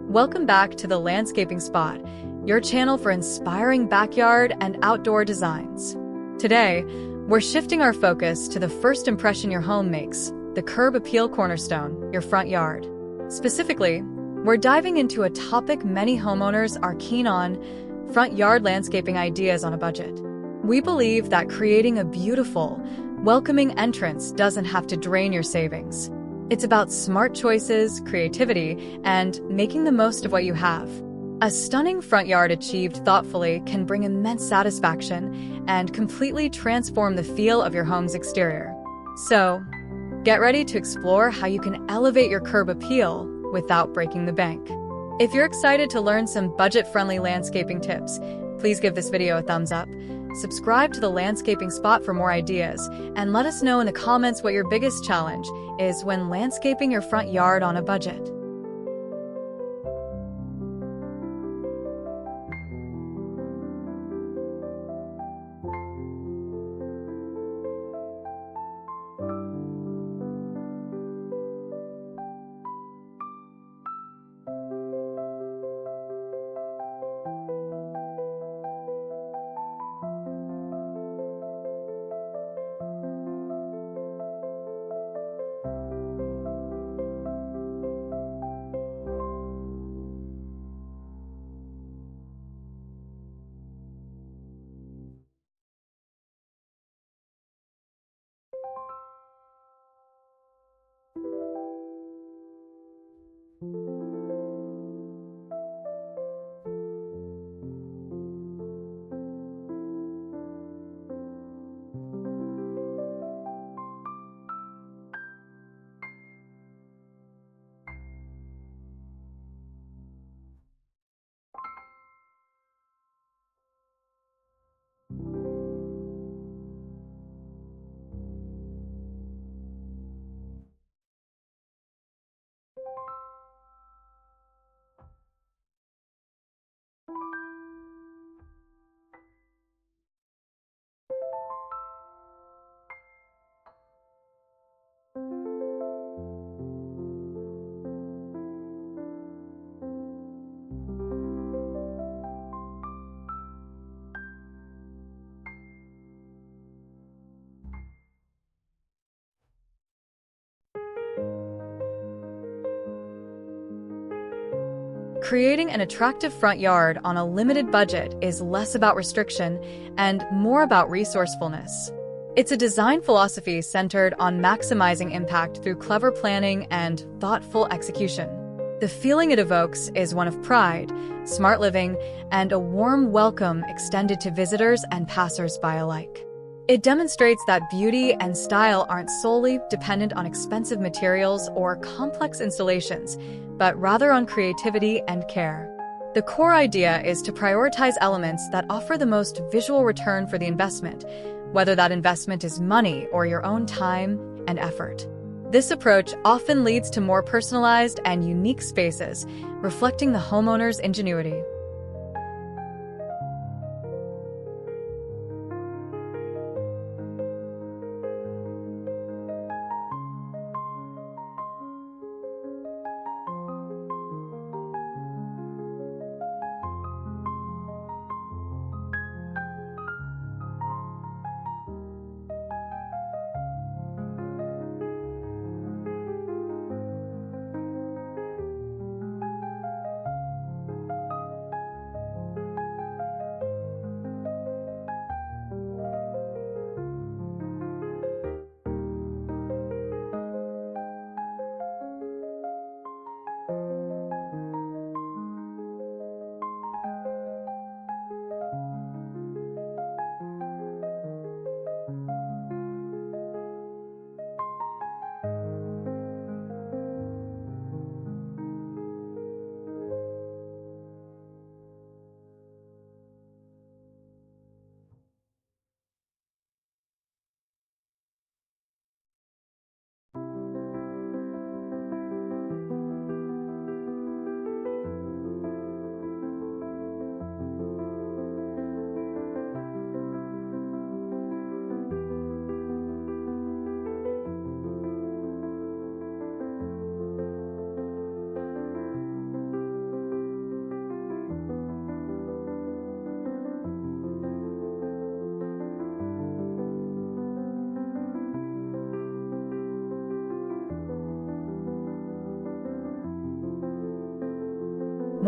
Welcome back to the Landscaping Spot, your channel for inspiring backyard and outdoor designs. Today, we're shifting our focus to the first impression your home makes, the curb appeal cornerstone, your front yard. Specifically, we're diving into a topic many homeowners are keen on: front yard landscaping ideas on a budget. We believe that creating a beautiful, welcoming entrance doesn't have to drain your savings. It's about smart choices, creativity, and making the most of what you have. A stunning front yard achieved thoughtfully can bring immense satisfaction and completely transform the feel of your home's exterior. So, get ready to explore how you can elevate your curb appeal without breaking the bank. If you're excited to learn some budget-friendly landscaping tips, please give this video a thumbs up. Subscribe to the Landscaping Spot for more ideas, and let us know in the comments what your biggest challenge is when landscaping your front yard on a budget. Creating an attractive front yard on a limited budget is less about restriction and more about resourcefulness. It's a design philosophy centered on maximizing impact through clever planning and thoughtful execution. The feeling it evokes is one of pride, smart living, and a warm welcome extended to visitors and passers-by alike. It demonstrates that beauty and style aren't solely dependent on expensive materials or complex installations, but rather on creativity and care. The core idea is to prioritize elements that offer the most visual return for the investment, whether that investment is money or your own time and effort. This approach often leads to more personalized and unique spaces, reflecting the homeowner's ingenuity.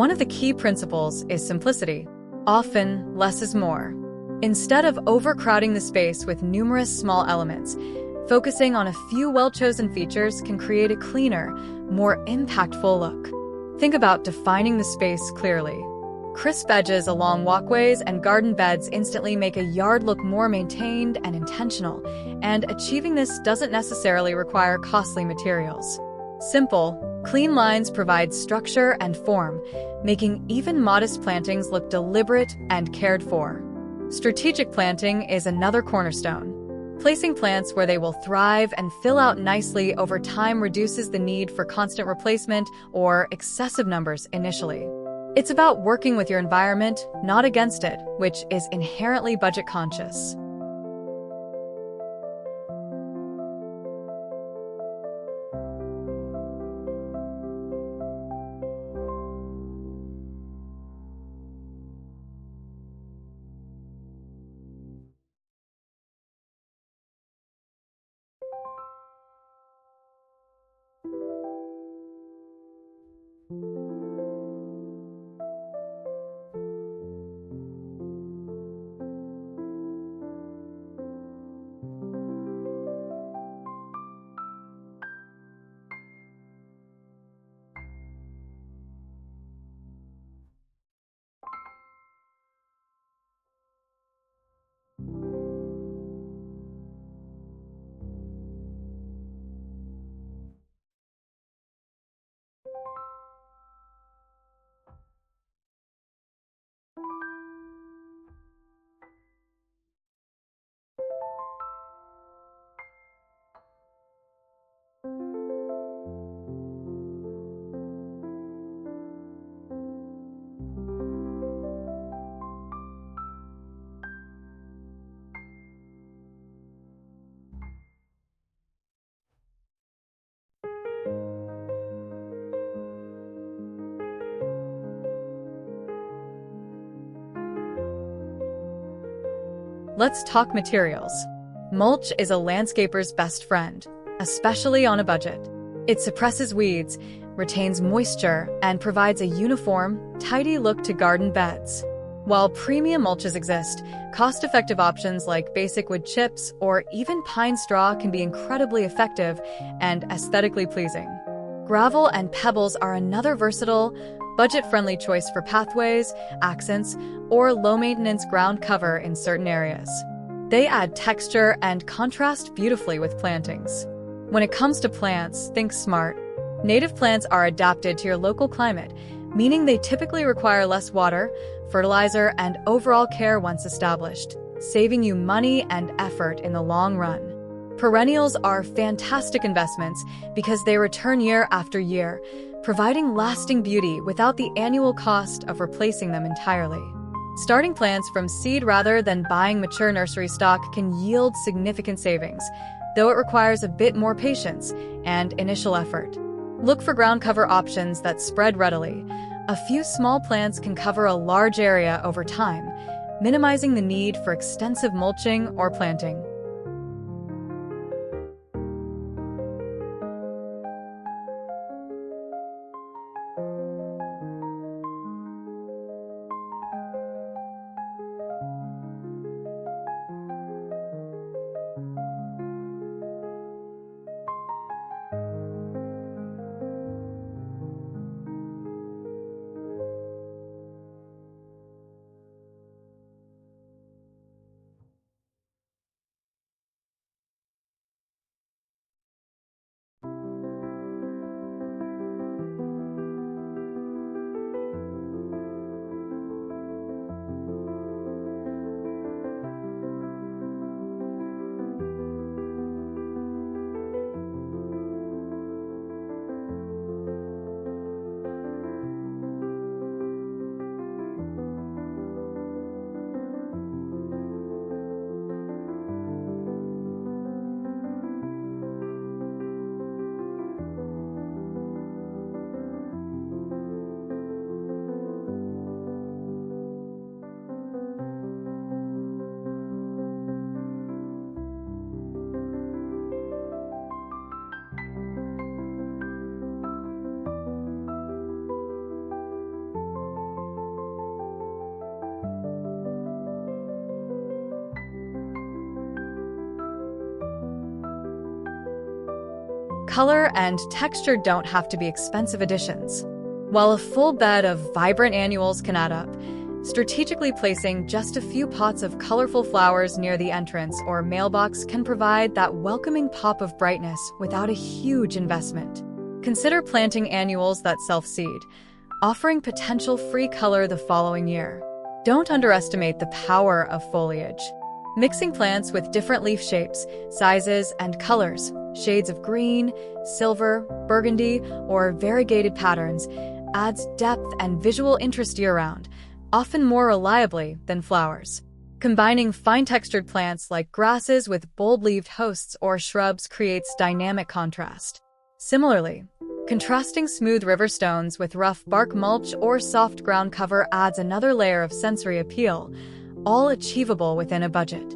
One of the key principles is simplicity. Often, less is more. Instead of overcrowding the space with numerous small elements, focusing on a few well-chosen features can create a cleaner, more impactful look. Think about defining the space clearly. Crisp edges along walkways and garden beds instantly make a yard look more maintained and intentional, and achieving this doesn't necessarily require costly materials. Simple, clean lines provide structure and form, making even modest plantings look deliberate and cared for. Strategic planting is another cornerstone. Placing plants where they will thrive and fill out nicely over time reduces the need for constant replacement or excessive numbers initially. It's about working with your environment, not against it, which is inherently budget conscious. Let's talk materials. Mulch is a landscaper's best friend, especially on a budget. It suppresses weeds, retains moisture, and provides a uniform, tidy look to garden beds. While premium mulches exist, cost-effective options like basic wood chips or even pine straw can be incredibly effective and aesthetically pleasing. Gravel and pebbles are another versatile, budget-friendly choice for pathways, accents, or low-maintenance ground cover in certain areas. They add texture and contrast beautifully with plantings. When it comes to plants, think smart. Native plants are adapted to your local climate, meaning they typically require less water, fertilizer, and overall care once established, saving you money and effort in the long run. Perennials are fantastic investments because they return year after year, providing lasting beauty without the annual cost of replacing them entirely. Starting plants from seed rather than buying mature nursery stock can yield significant savings, though it requires a bit more patience and initial effort. Look for ground cover options that spread readily. A few small plants can cover a large area over time, minimizing the need for extensive mulching or planting. Color and texture don't have to be expensive additions. While a full bed of vibrant annuals can add up, strategically placing just a few pots of colorful flowers near the entrance or mailbox can provide that welcoming pop of brightness without a huge investment. Consider planting annuals that self-seed, offering potential free color the following year. Don't underestimate the power of foliage. Mixing plants with different leaf shapes, sizes, and colors, shades of green, silver, burgundy, or variegated patterns, adds depth and visual interest year-round, often more reliably than flowers. Combining fine-textured plants like grasses with bold-leaved hosts or shrubs creates dynamic contrast. Similarly, contrasting smooth river stones with rough bark mulch or soft ground cover adds another layer of sensory appeal, all achievable within a budget.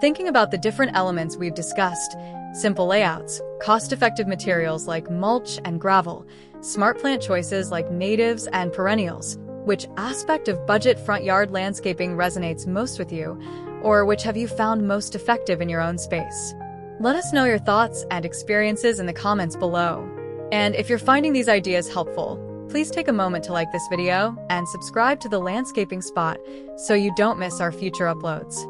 Thinking about the different elements we've discussed, simple layouts, cost-effective materials like mulch and gravel, smart plant choices like natives and perennials, which aspect of budget front yard landscaping resonates most with you, or which have you found most effective in your own space? Let us know your thoughts and experiences in the comments below. And if you're finding these ideas helpful, please take a moment to like this video and subscribe to the Landscaping Spot so you don't miss our future uploads.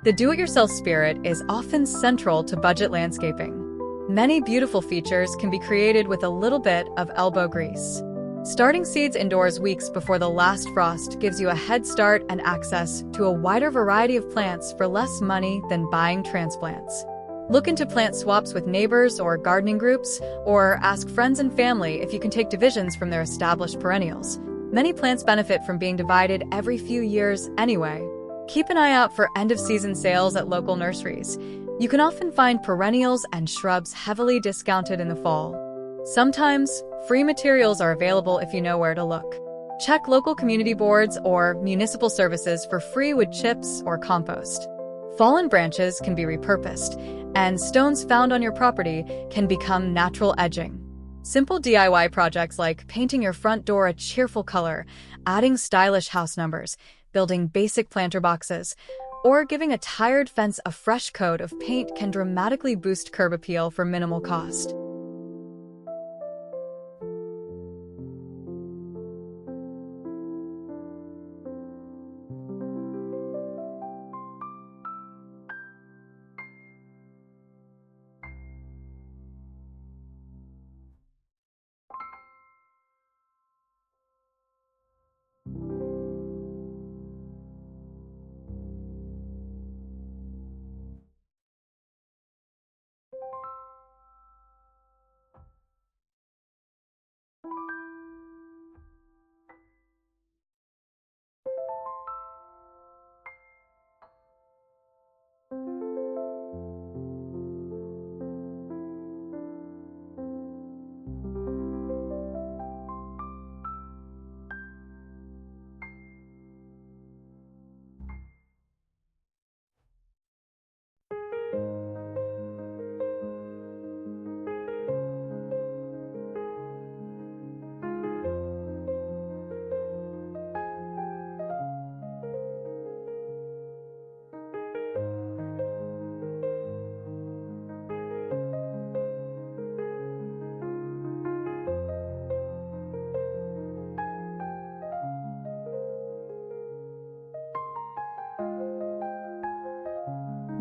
The do-it-yourself spirit is often central to budget landscaping. Many beautiful features can be created with a little bit of elbow grease. Starting seeds indoors weeks before the last frost gives you a head start and access to a wider variety of plants for less money than buying transplants. Look into plant swaps with neighbors or gardening groups, or ask friends and family if you can take divisions from their established perennials. Many plants benefit from being divided every few years anyway. Keep an eye out for end-of-season sales at local nurseries. You can often find perennials and shrubs heavily discounted in the fall. Sometimes, free materials are available if you know where to look. Check local community boards or municipal services for free wood chips or compost. Fallen branches can be repurposed, and stones found on your property can become natural edging. Simple DIY projects like painting your front door a cheerful color, adding stylish house numbers, building basic planter boxes, or giving a tired fence a fresh coat of paint can dramatically boost curb appeal for minimal cost.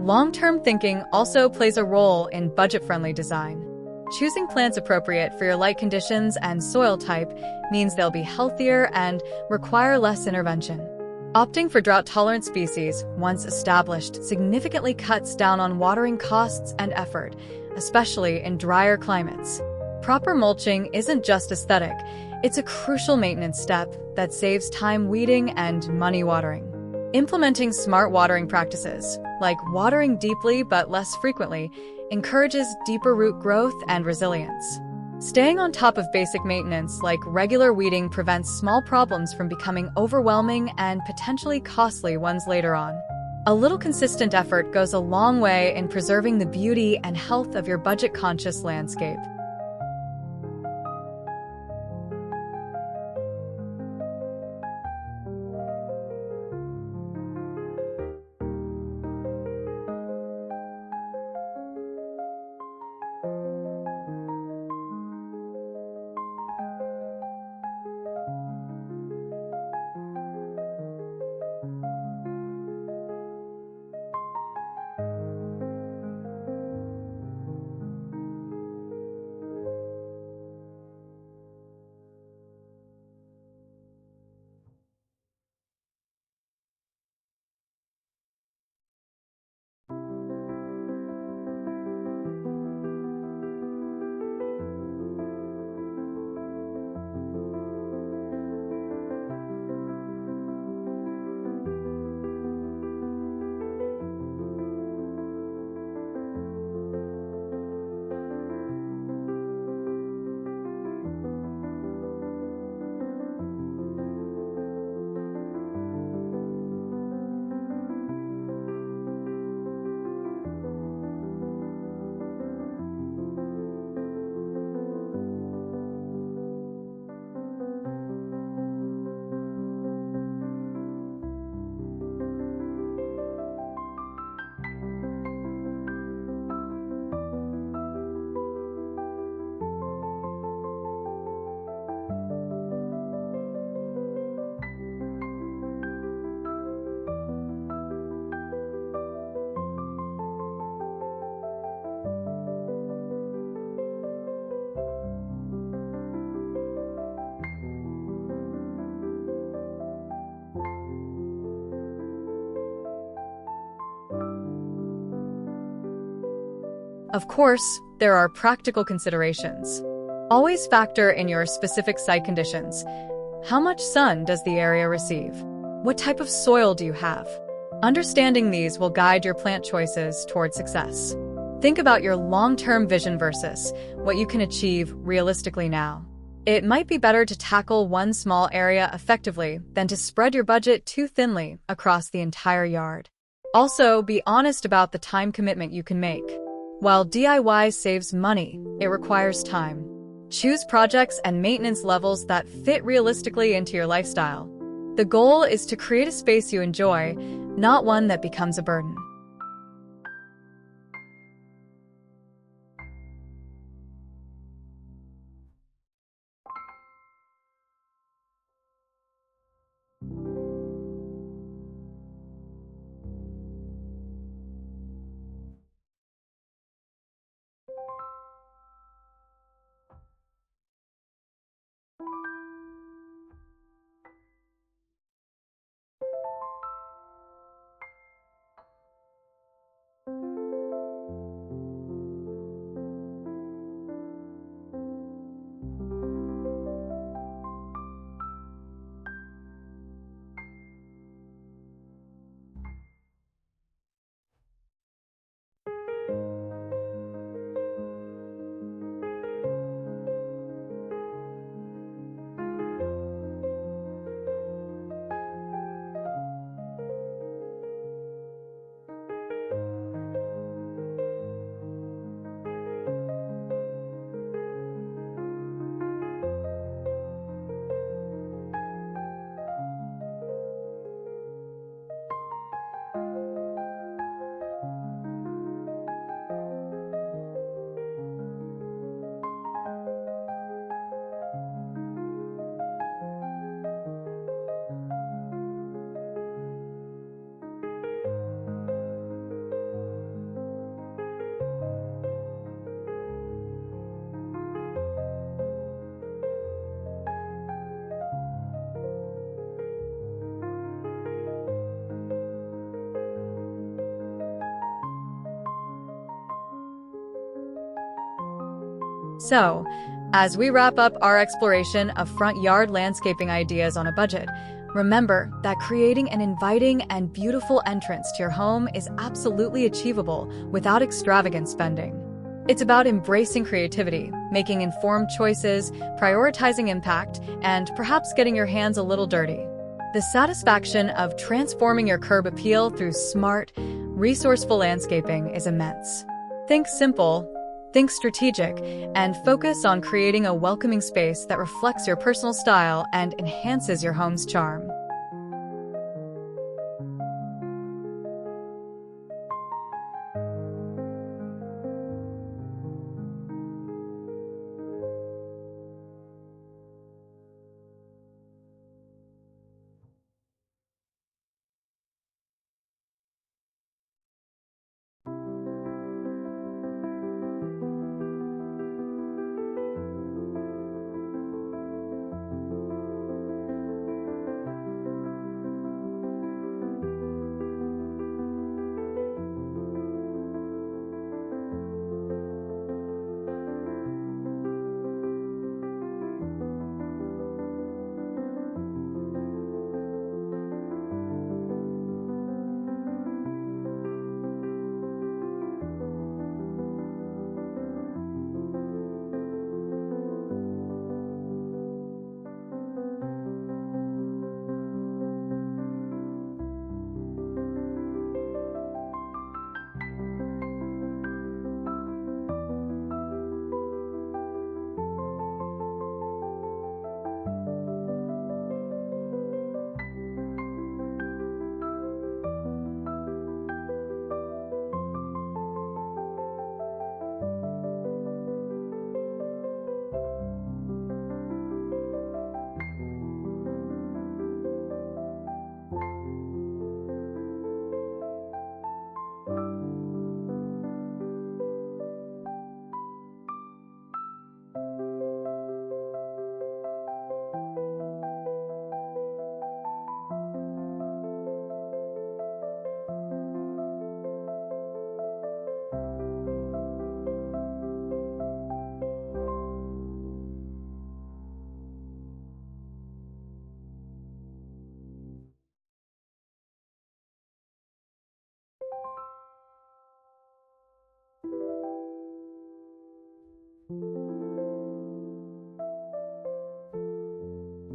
Long-term thinking also plays a role in budget-friendly design. Choosing plants appropriate for your light conditions and soil type means they'll be healthier and require less intervention. Opting for drought-tolerant species, once established, significantly cuts down on watering costs and effort, especially in drier climates. Proper mulching isn't just aesthetic, it's a crucial maintenance step that saves time weeding and money watering. Implementing smart watering practices, like watering deeply but less frequently, encourages deeper root growth and resilience. Staying on top of basic maintenance, like regular weeding, prevents small problems from becoming overwhelming and potentially costly ones later on. A little consistent effort goes a long way in preserving the beauty and health of your budget-conscious landscape. Of course, there are practical considerations. Always factor in your specific site conditions. How much sun does the area receive? What type of soil do you have? Understanding these will guide your plant choices toward success. Think about your long-term vision versus what you can achieve realistically now. It might be better to tackle one small area effectively than to spread your budget too thinly across the entire yard. Also, be honest about the time commitment you can make. While DIY saves money, it requires time. Choose projects and maintenance levels that fit realistically into your lifestyle. The goal is to create a space you enjoy, not one that becomes a burden. So, as we wrap up our exploration of front yard landscaping ideas on a budget, remember that creating an inviting and beautiful entrance to your home is absolutely achievable without extravagant spending. It's about embracing creativity, making informed choices, prioritizing impact, and perhaps getting your hands a little dirty. The satisfaction of transforming your curb appeal through smart, resourceful landscaping is immense. Think simple, think strategic, and focus on creating a welcoming space that reflects your personal style and enhances your home's charm.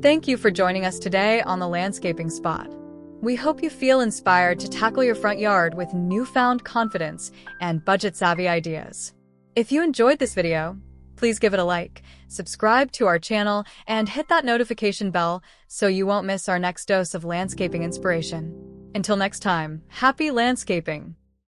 Thank you for joining us today on the Landscaping Spot. We hope you feel inspired to tackle your front yard with newfound confidence and budget-savvy ideas. If you enjoyed this video, please give it a like, subscribe to our channel, and hit that notification bell so you won't miss our next dose of landscaping inspiration. Until next time, happy landscaping!